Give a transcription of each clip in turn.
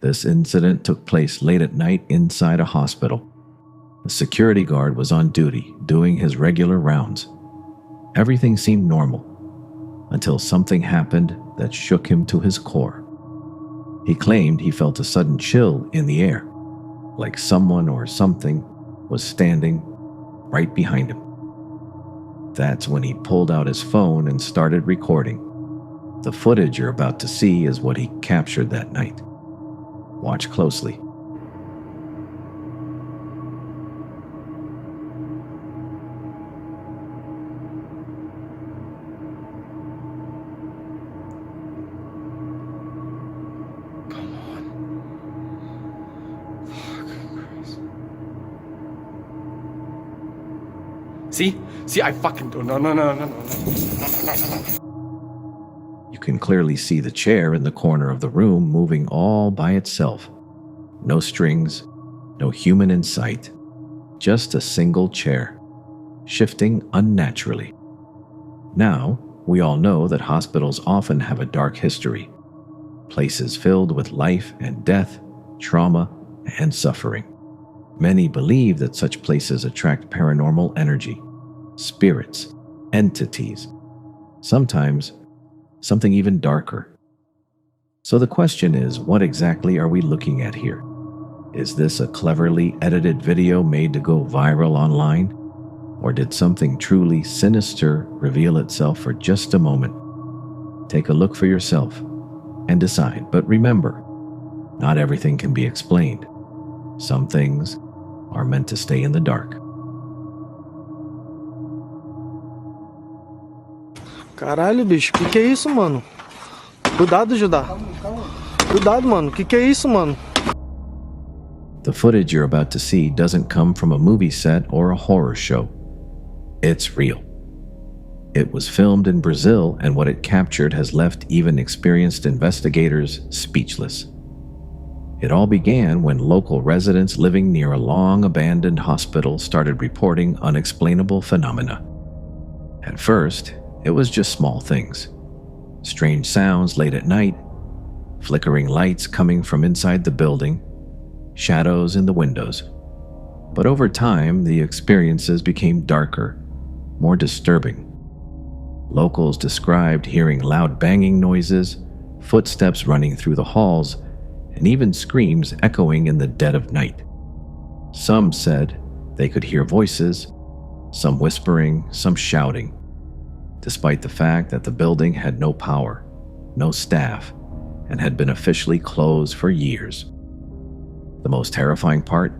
This incident took place late at night inside a hospital. A security guard was on duty, doing his regular rounds. Everything seemed normal, until something happened that shook him to his core. He claimed he felt a sudden chill in the air, like someone or something was standing right behind him. That's when he pulled out his phone and started recording. The footage you're about to see is what he captured that night. Watch closely. See, I fucking do. No. You can clearly see the chair in the corner of the room moving all by itself. No strings, no human in sight, just a single chair, shifting unnaturally. Now, we all know that hospitals often have a dark history, places filled with life and death, trauma, and suffering. Many believe that such places attract paranormal energy, spirits, entities, sometimes something even darker. So the question is, what exactly are we looking at here? Is this a cleverly edited video made to go viral online? Or did something truly sinister reveal itself for just a moment? Take a look for yourself and decide. But remember, not everything can be explained. Some things are meant to stay in the dark. Caralho, bicho, que é isso, mano? Cuidado, Judá. Cuidado, mano, que é isso, mano? The footage you're about to see doesn't come from a movie set or a horror show. It's real. It was filmed in Brazil, and what it captured has left even experienced investigators speechless. It all began when local residents living near a long-abandoned hospital started reporting unexplainable phenomena. At first, it was just small things. Strange sounds late at night, flickering lights coming from inside the building, shadows in the windows. But over time, the experiences became darker, more disturbing. Locals described hearing loud banging noises, footsteps running through the halls, and even screams echoing in the dead of night. Some said they could hear voices, some whispering, some shouting, despite the fact that the building had no power, no staff, and had been officially closed for years. The most terrifying part,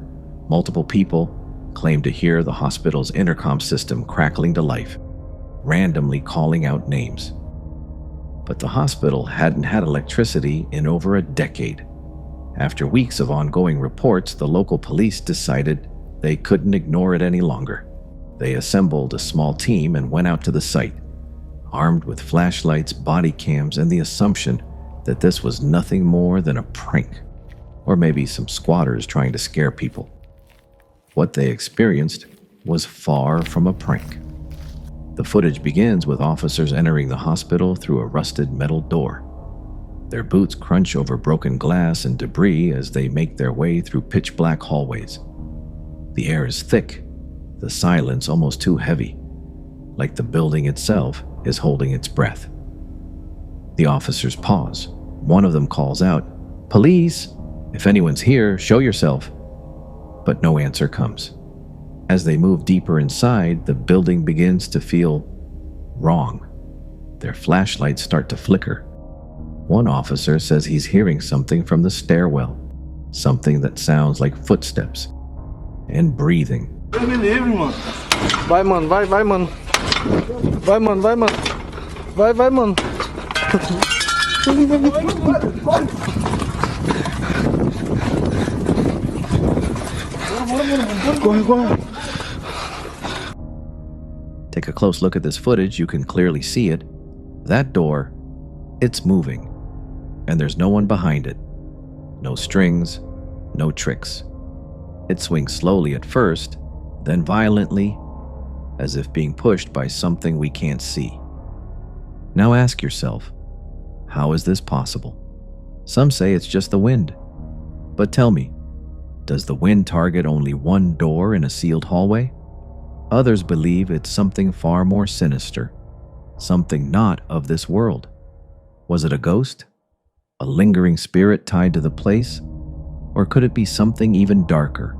multiple people claimed to hear the hospital's intercom system crackling to life, randomly calling out names. But the hospital hadn't had electricity in over a decade. After weeks of ongoing reports, the local police decided they couldn't ignore it any longer. They assembled a small team and went out to the site, armed with flashlights, body cams, and the assumption that this was nothing more than a prank, or maybe some squatters trying to scare people. What they experienced was far from a prank. The footage begins with officers entering the hospital through a rusted metal door. Their boots crunch over broken glass and debris as they make their way through pitch-black hallways. The air is thick, the silence almost too heavy, like the building itself is holding its breath. The officers pause. One of them calls out, "Police! If anyone's here, show yourself." But no answer comes. As they move deeper inside, the building begins to feel wrong. Their flashlights start to flicker. One officer says he's hearing something from the stairwell, something that sounds like footsteps and breathing. Deus me livre, mano. Vai, mano, vai, mano. Vai, mano, vai, mano. Vai, mano. Corre. Take a close look at this footage, you can clearly see it. That door, it's moving, and there's no one behind it. No strings, no tricks. It swings slowly at first, then violently, as if being pushed by something we can't see. Now ask yourself, how is this possible? Some say it's just the wind. But tell me, does the wind target only one door in a sealed hallway? Others believe it's something far more sinister, something not of this world. Was it a ghost? A lingering spirit tied to the place? Or could it be something even darker?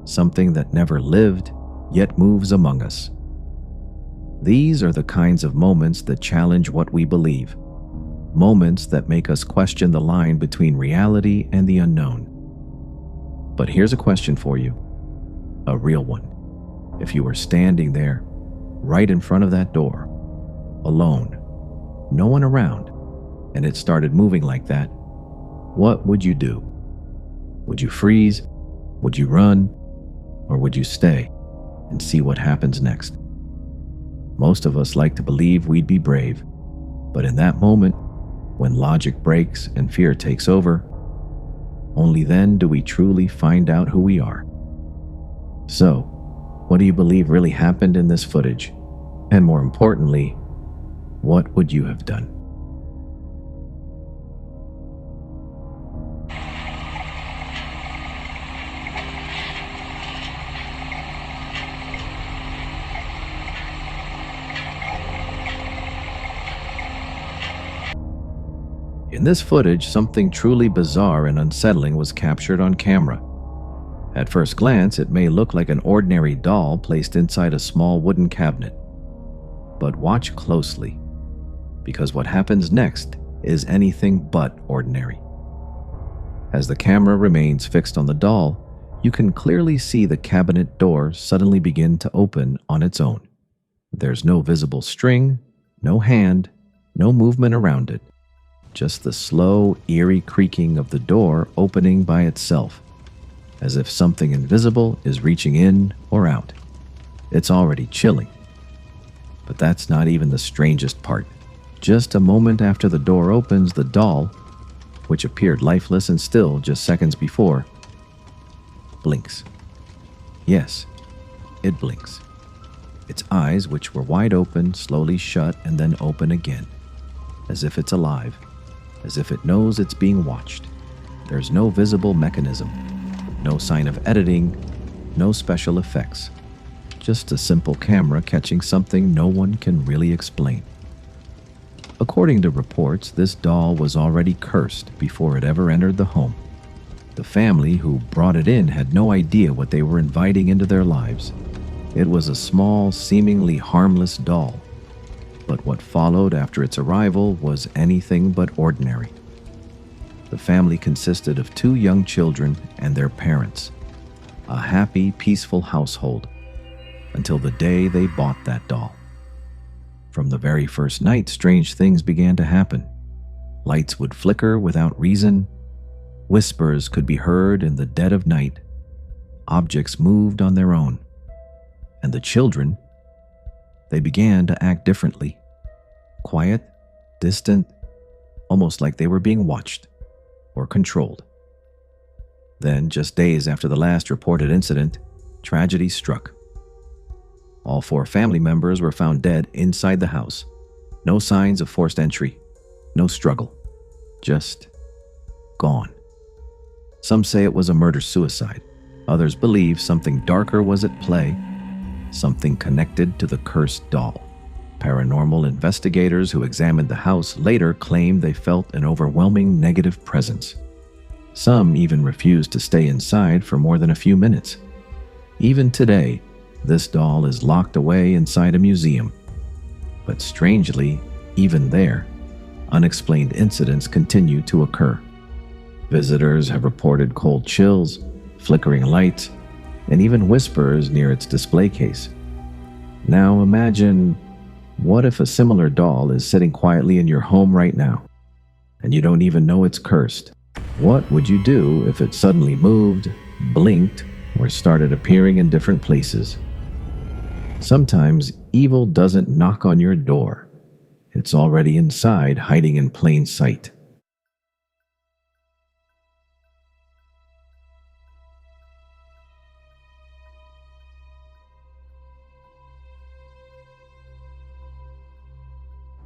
Something that never lived, yet moves among us. These are the kinds of moments that challenge what we believe. Moments that make us question the line between reality and the unknown. But here's a question for you, a real one. If you were standing there, right in front of that door, alone, no one around, and it started moving like that, what would you do? Would you freeze? Would you run? Or would you stay and see what happens next? Most of us like to believe we'd be brave, but in that moment, when logic breaks and fear takes over, only then do we truly find out who we are. So, what do you believe really happened in this footage? And more importantly, what would you have done? In this footage, something truly bizarre and unsettling was captured on camera. At first glance, it may look like an ordinary doll placed inside a small wooden cabinet. But watch closely, because what happens next is anything but ordinary. As the camera remains fixed on the doll, you can clearly see the cabinet door suddenly begin to open on its own. There's no visible string, no hand, no movement around it. Just the slow, eerie creaking of the door opening by itself, as if something invisible is reaching in or out. It's already chilling. But that's not even the strangest part. Just a moment after the door opens, the doll, which appeared lifeless and still just seconds before, blinks. Yes, it blinks. Its eyes, which were wide open, slowly shut and then open again, as if it's alive. As if it knows it's being watched. There's no visible mechanism, no sign of editing, no special effects. Just a simple camera catching something no one can really explain. According to reports, this doll was already cursed before it ever entered the home. The family who brought it in had no idea what they were inviting into their lives. It was a small, seemingly harmless doll. But what followed after its arrival was anything but ordinary. The family consisted of 2 young children and their parents. A happy, peaceful household, until the day they bought that doll. From the very first night, strange things began to happen. Lights would flicker without reason. Whispers could be heard in the dead of night. Objects moved on their own. And the children, they began to act differently. Quiet, distant, almost like they were being watched or controlled. Then, just days after the last reported incident, tragedy struck. All 4 family members were found dead inside the house. No signs of forced entry, no struggle, just gone. Some say it was a murder-suicide. Others believe something darker was at play, something connected to the cursed doll. Paranormal investigators who examined the house later claimed they felt an overwhelming negative presence. Some even refused to stay inside for more than a few minutes. Even today, this doll is locked away inside a museum. But strangely, even there, unexplained incidents continue to occur. Visitors have reported cold chills, flickering lights, and even whispers near its display case. Now imagine, what if a similar doll is sitting quietly in your home right now, and you don't even know it's cursed? What would you do if it suddenly moved, blinked, or started appearing in different places? Sometimes evil doesn't knock on your door. It's already inside, hiding in plain sight.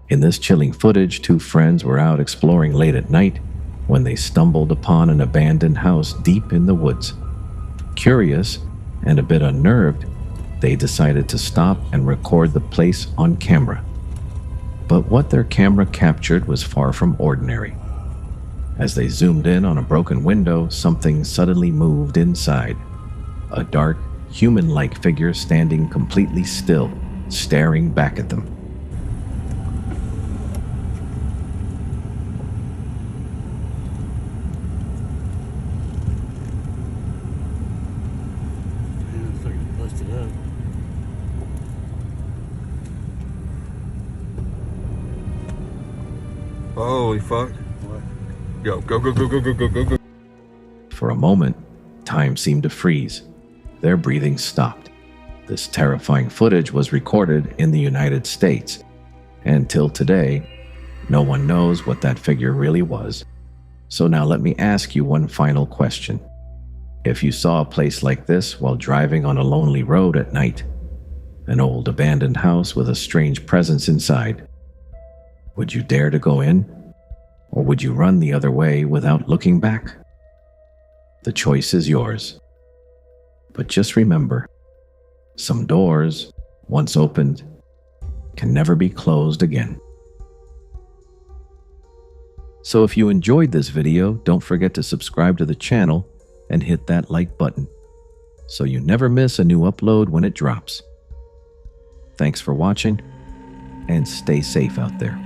In this chilling footage, 2 friends were out exploring late at night when they stumbled upon an abandoned house deep in the woods. Curious and a bit unnerved, they decided to stop and record the place on camera. But what their camera captured was far from ordinary. As they zoomed in on a broken window, something suddenly moved inside. A dark, human-like figure standing completely still, staring back at them. Holy fuck. Yo, go. For a moment, time seemed to freeze. Their breathing stopped. This terrifying footage was recorded in the United States, and till today, no one knows what that figure really was. So now let me ask you one final question. If you saw a place like this while driving on a lonely road at night, an old abandoned house with a strange presence inside, would you dare to go in? Or would you run the other way without looking back? The choice is yours. But just remember, some doors, once opened, can never be closed again. So if you enjoyed this video, don't forget to subscribe to the channel and hit that like button so you never miss a new upload when it drops. Thanks for watching, and stay safe out there.